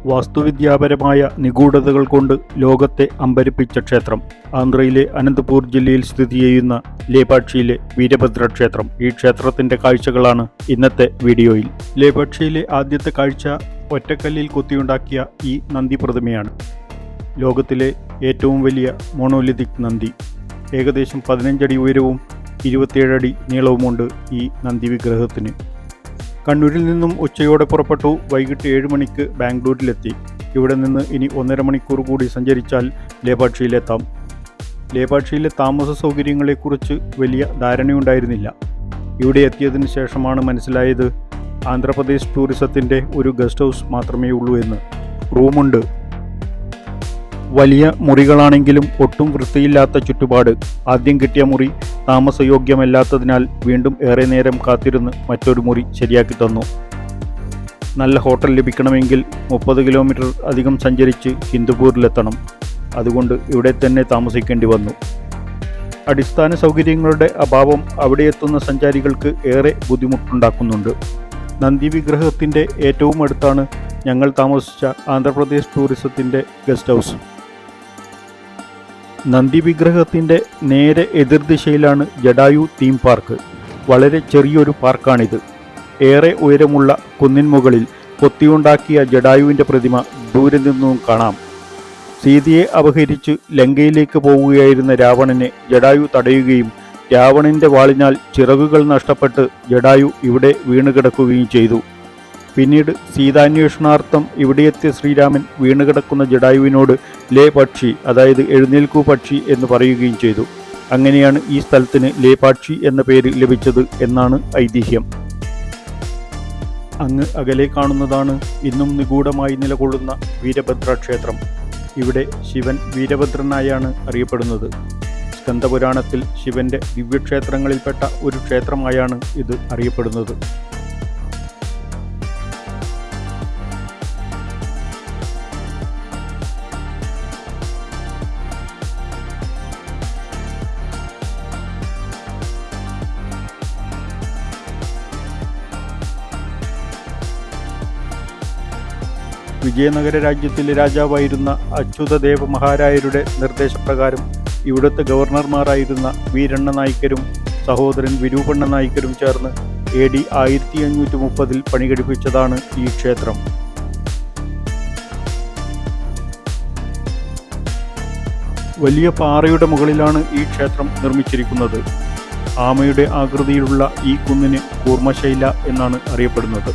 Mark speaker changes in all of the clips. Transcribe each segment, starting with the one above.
Speaker 1: വാസ്തുവിദ്യാപരമായ നിഗൂഢതകൾ കൊണ്ട് ലോകത്തെ അമ്പരപ്പിച്ച ക്ഷേത്രം. ആന്ധ്രയിലെ അനന്തപൂർ ജില്ലയിൽ സ്ഥിതി ചെയ്യുന്ന ലേപാക്ഷിയിലെ വീരഭദ്ര ക്ഷേത്രം. ഈ ക്ഷേത്രത്തിന്റെ കാഴ്ചകളാണ് ഇന്നത്തെ വീഡിയോയിൽ. ലേപാക്ഷിയിലെ ആദ്യത്തെ കാഴ്ച ഒറ്റക്കല്ലിൽ കൊത്തിയുണ്ടാക്കിയ ഈ നന്ദി പ്രതിമയാണ്. ലോകത്തിലെ ഏറ്റവും വലിയ മോണോലിഥിക് നന്ദി. ഏകദേശം 15 അടി ഉയരവും 27 അടി നീളവുമുണ്ട് ഈ നന്ദി വിഗ്രഹത്തിന്. കണ്ണൂരിൽ നിന്നും ഉച്ചയോടെ പുറപ്പെട്ടു. വൈകിട്ട് 7 മണിക്ക് ബാംഗ്ലൂരിലെത്തി. ഇവിടെ നിന്ന് ഇനി 1.5 മണിക്കൂർ കൂടി സഞ്ചരിച്ചാൽ ലേപാക്ഷിയിലെത്താം. ലേപാക്ഷിയിലെ താമസ സൗകര്യങ്ങളെക്കുറിച്ച് വലിയ ധാരണയുണ്ടായിരുന്നില്ല. ഇവിടെ എത്തിയതിന് ശേഷമാണ് മനസ്സിലായത് ആന്ധ്രാപ്രദേശ് ടൂറിസത്തിൻ്റെ ഒരു ഗസ്റ്റ് ഹൗസ് മാത്രമേ ഉള്ളൂ എന്ന്. റൂമുണ്ട്, വലിയ മുറികളാണെങ്കിലും ഒട്ടും വൃത്തിയില്ലാത്ത ചുറ്റുപാട്. ആദ്യം കിട്ടിയ മുറി താമസയോഗ്യമല്ലാത്തതിനാൽ വീണ്ടും ഏറെ നേരം കാത്തിരുന്ന് മറ്റൊരു മുറി ശരിയാക്കി തന്നു. നല്ല ഹോട്ടൽ ലഭിക്കണമെങ്കിൽ 30 കിലോമീറ്റർ അധികം സഞ്ചരിച്ച് ഹിന്ദുപൂരിലെത്തണം. അതുകൊണ്ട് ഇവിടെ തന്നെ താമസിക്കേണ്ടി വന്നു. അടിസ്ഥാന സൗകര്യങ്ങളുടെ അഭാവം അവിടെ എത്തുന്ന സഞ്ചാരികൾക്ക് ഏറെ ബുദ്ധിമുട്ടുണ്ടാക്കുന്നുണ്ട്. നന്ദി വിഗ്രഹത്തിൻ്റെ ഏറ്റവും അടുത്താണ് ഞങ്ങൾ താമസിച്ച ആന്ധ്രാപ്രദേശ് ടൂറിസത്തിൻ്റെ ഗസ്റ്റ് ഹൗസ്. നന്ദി വിഗ്രഹത്തിൻ്റെ നേരെ എതിർദിശയിലാണ് ജഡായു തീം പാർക്ക്. വളരെ ചെറിയൊരു പാർക്കാണിത്. ഏറെ ഉയരമുള്ള കുന്നിൻ മുകളിൽ കൊത്തിയുണ്ടാക്കിയ ജഡായുവിൻ്റെ പ്രതിമ ദൂരെ നിന്നും കാണാം. സീതയെ അപഹരിച്ച് ലങ്കയിലേക്ക് പോവുകയായിരുന്ന രാവണനെ ജഡായു തടയുകയും രാവണൻ്റെ വാളിനാൽ ചിറകുകൾ നഷ്ടപ്പെട്ട് ജഡായു ഇവിടെ വീണുകിടക്കുകയും ചെയ്തു. പിന്നീട് സീതാന്വേഷണാർത്ഥം ഇവിടെയെത്തിയ ശ്രീരാമൻ വീണുകിടക്കുന്ന ജഡായുവിനോട് ലേ പക്ഷി, അതായത് എഴുന്നേൽക്കൂ പക്ഷി എന്ന് പറയുകയും ചെയ്തു. അങ്ങനെയാണ് ഈ സ്ഥലത്തിന് ലേപാക്ഷി എന്ന പേര് ലഭിച്ചത് എന്നാണ് ഐതിഹ്യം. അങ്ങ് അകലെ കാണുന്നതാണ് ഇന്നും നിഗൂഢമായി നിലകൊള്ളുന്ന വീരഭദ്ര ക്ഷേത്രം. ഇവിടെ ശിവൻ വീരഭദ്രനായാണ് അറിയപ്പെടുന്നത്. സ്കന്ദപുരാണത്തിൽ ശിവന്റെ ദിവ്യക്ഷേത്രങ്ങളിൽപ്പെട്ട ഒരു ക്ഷേത്രമായാണ് ഇത് അറിയപ്പെടുന്നത്. വിജയനഗര രാജ്യത്തിലെ രാജാവായിരുന്ന അച്യുതദേവ മഹാരായരുടെ നിർദ്ദേശപ്രകാരം ഇവിടുത്തെ ഗവർണർമാരായിരുന്ന വീരണ്ണ നായ്ക്കരും സഹോദരൻ വിരൂപണ്ണ നായ്ക്കരും ചേർന്ന് AD 1530 പണികഴിപ്പിച്ചതാണ് ഈ ക്ഷേത്രം. വലിയ പാറയുടെ മുകളിലാണ് ഈ ക്ഷേത്രം നിർമ്മിച്ചിരിക്കുന്നത്. ആമയുടെ ആകൃതിയിലുള്ള ഈ കുന്നിന് കൂർമ്മശൈല എന്നാണ് അറിയപ്പെടുന്നത്.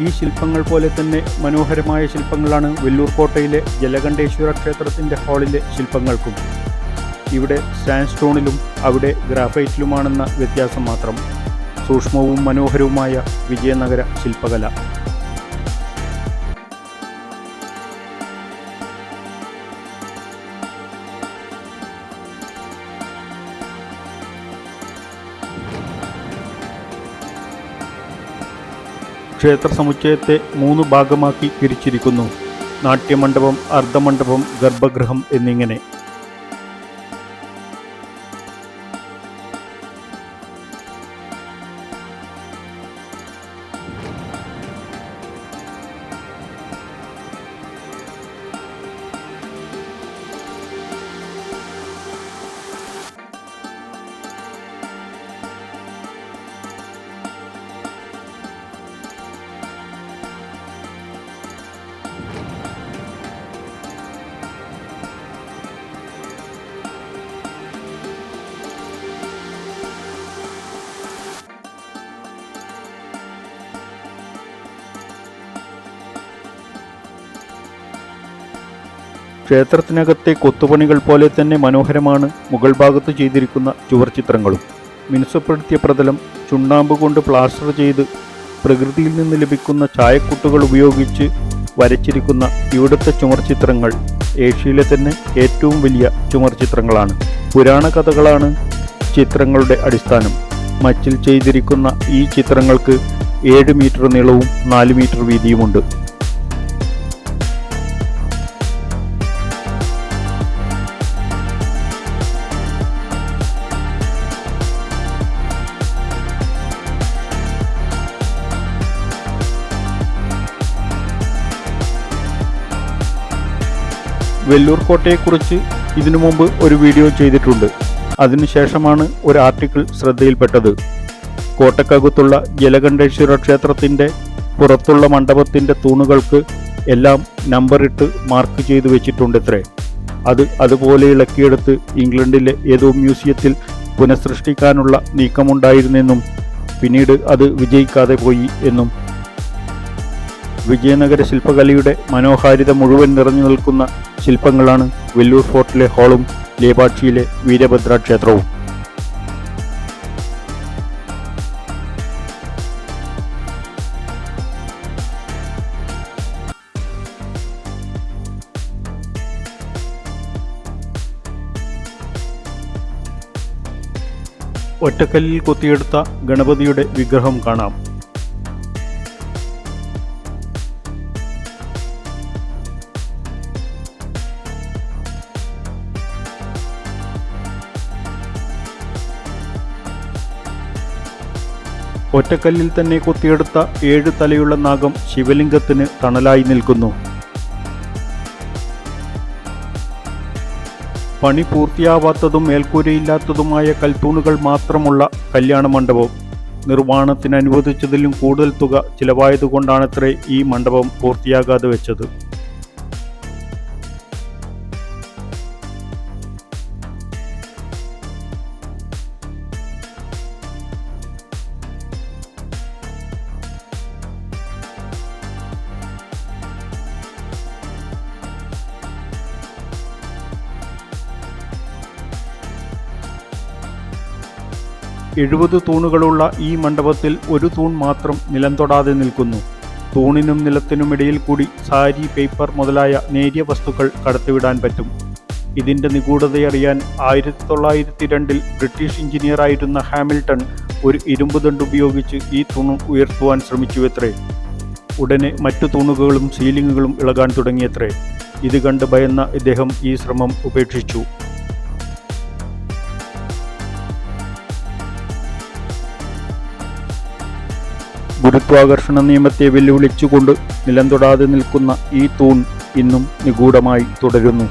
Speaker 1: ഈ ശില്പങ്ങൾ പോലെ തന്നെ മനോഹരമായ ശില്പങ്ങളാണ് വെല്ലൂർ കോട്ടയിലെ ജലകണ്ഠേശ്വര ക്ഷേത്രത്തിൻ്റെ ഹാളിലെ ശില്പങ്ങൾക്കും. ഇവിടെ സാൻഡ് സ്റ്റോണിലും അവിടെ ഗ്രാഫൈറ്റിലുമാണെന്ന വ്യത്യാസം മാത്രം. സൂക്ഷ്മവും മനോഹരവുമായ വിജയനഗര ശില്പകല. ക്ഷേത്ര സമുച്ചയത്തെ 3 ഭാഗമാക്കി തിരിച്ചിരിക്കുന്നു. നാട്യമണ്ഡപം, അർദ്ധമണ്ഡപം, ഗർഭഗൃഹം എന്നിങ്ങനെ. ക്ഷേത്രത്തിനകത്തെ കൊത്തുപണികൾ പോലെ തന്നെ മനോഹരമാണ് മുകൾ ഭാഗത്ത് ചെയ്തിരിക്കുന്ന ചുവർച്ചിത്രങ്ങളും. മിനുസപ്പെടുത്തിയ പ്രതലം ചുണ്ണാമ്പ് കൊണ്ട് പ്ലാസ്റ്റർ ചെയ്ത് പ്രകൃതിയിൽ നിന്ന് ലഭിക്കുന്ന ചായക്കുട്ടുകൾ ഉപയോഗിച്ച് വരച്ചിരിക്കുന്ന ഇവിടുത്തെ ചുമർചിത്രങ്ങൾ ഏഷ്യയിലെ തന്നെ ഏറ്റവും വലിയ ചുമർചിത്രങ്ങളാണ്. പുരാണ കഥകളാണ് ചിത്രങ്ങളുടെ അടിസ്ഥാനം. മച്ചിൽ ചെയ്തിരിക്കുന്ന ഈ ചിത്രങ്ങൾക്ക് 7 മീറ്റർ നീളവും 4 മീറ്റർ വീതിയുമുണ്ട്. വെല്ലൂർ കോട്ടയെക്കുറിച്ച് ഇതിനു മുമ്പ് ഒരു വീഡിയോ ചെയ്തിട്ടുണ്ട്. അതിനുശേഷമാണ് ഒരു ആർട്ടിക്കിൾ ശ്രദ്ധയിൽപ്പെട്ടത്. കോട്ടക്കകത്തുള്ള ജലകണ്ഠേശ്വര ക്ഷേത്രത്തിൻ്റെ പുറത്തുള്ള മണ്ഡപത്തിൻ്റെ തൂണുകൾക്ക് എല്ലാം നമ്പറിട്ട് മാർക്ക് ചെയ്തു വെച്ചിട്ടുണ്ടത്രേ. അതുപോലെ ഇളക്കിയെടുത്ത് ഇംഗ്ലണ്ടിലെ ഏതോ മ്യൂസിയത്തിൽ പുനഃസൃഷ്ടിക്കാനുള്ള നീക്കമുണ്ടായിരുന്നെന്നും പിന്നീട് അത് വിജയിക്കാതെ പോയി എന്നും. വിജയനഗര ശില്പകലയുടെ മനോഹാരിത മുഴുവൻ നിറഞ്ഞു നിൽക്കുന്ന ശില്പങ്ങളാണ് വെല്ലൂർ ഫോർട്ടിലെ ഹാളും ലേപാക്ഷിയിലെ വീരഭദ്ര ക്ഷേത്രവും. ഒറ്റക്കല്ലിൽ കൊത്തിയെടുത്ത ഗണപതിയുടെ വിഗ്രഹം കാണാം. ഒറ്റക്കല്ലിൽ തന്നെ കൊത്തിയെടുത്ത 7 തലയുള്ള നാഗം ശിവലിംഗത്തിന് തണലായി നിൽക്കുന്നു. പണി പൂർത്തിയാവാത്തതും മേൽക്കൂരയില്ലാത്തതുമായ കൽത്തൂണുകൾ മാത്രമുള്ള കല്യാണ മണ്ഡപം. നിർമ്മാണത്തിന് അനുവദിച്ചതിലും കൂടുതൽ തുക ചിലവായതുകൊണ്ടാണത്രേ ഈ മണ്ഡപം പൂർത്തിയാകാതെ വെച്ചത്. എഴുപത് തൂണുകളുള്ള ഈ മണ്ഡപത്തിൽ ഒരു തൂൺ മാത്രം നിലം തൊടാതെ നിൽക്കുന്നു. തൂണിനും നിലത്തിനുമിടയിൽ കൂടി സാരി, പേപ്പർ മുതലായ നേരിയ വസ്തുക്കൾ കടത്തിവിടാൻ പറ്റും. ഇതിൻ്റെ നിഗൂഢതയറിയാൻ 1902 ബ്രിട്ടീഷ് എഞ്ചിനീയറായിരുന്ന ഹാമിൽട്ടൺ ഒരു ഇരുമ്പ് ദണ്ട് ഉപയോഗിച്ച് ഈ തൂൺ ഉയർത്തുവാൻ ശ്രമിച്ചുവത്രേ. ഉടനെ മറ്റു തൂണുകളും സീലിങ്ങുകളും ഇളകാൻ തുടങ്ങിയത്രേ. ഇത് കണ്ട് ഭയന്ന ഇദ്ദേഹം ഈ ശ്രമം ഉപേക്ഷിച്ചു. ഗുരുത്വാകർഷണ നിയമത്തെ വെല്ലുവിളിച്ചുകൊണ്ട് നിലം തൊടാതെ നിൽക്കുന്ന ഈ തൂൺ ഇന്നും നിഗൂഢമായി തുടരുന്നു.